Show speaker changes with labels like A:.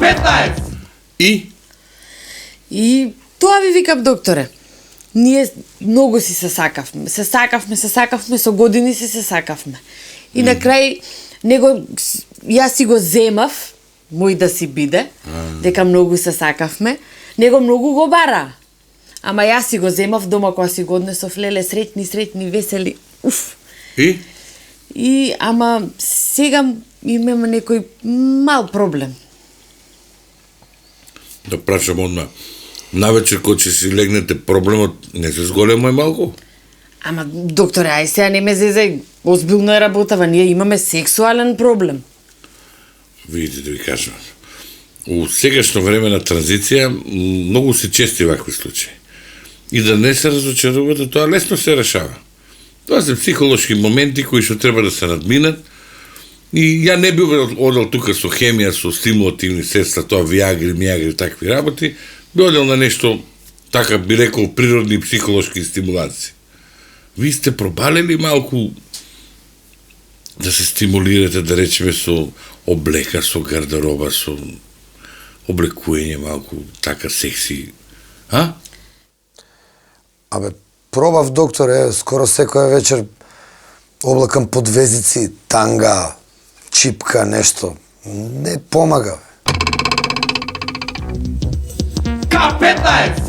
A: К15!
B: И тоа ви викам, докторе. Ние многу си се сакавме, со години се сакавме. И на крај него јас си го земав, мој да си биде, дека многу се сакавме, него многу го бара. Ама јас си го земав дома кога си го однесов, леле, среќни, весели. Уф. И ама сега имаме некој мал проблем.
C: Да прашам одма. Навечер кога ќе си легнете, проблемот не се зголема малку?
B: Ама, докторе, ај сега не ме зезај, озбилно е работава, ние имаме сексуален проблем.
C: Видите да ви кажам. У сегашно време на транзиција многу се чести вакви случаи. И да не се разочарувате, тоа лесно се решава. Тоа се психолошки моменти кои што треба да се надминат. И ја не би одел тука со хемија, со стимулативни средства, тоа виагри, миагри, такви работи, би одел на нешто, така би рекол, природни психолошки стимулации. Ви сте пробалили малку да се стимулирате, да речеме, со облека, со гардероба, со облекување малку така секси, а?
D: Абе, пробав, докторе, скоро секоја вечер облакам подвезици, танга, чипка, нешто. Не помага.
A: К15!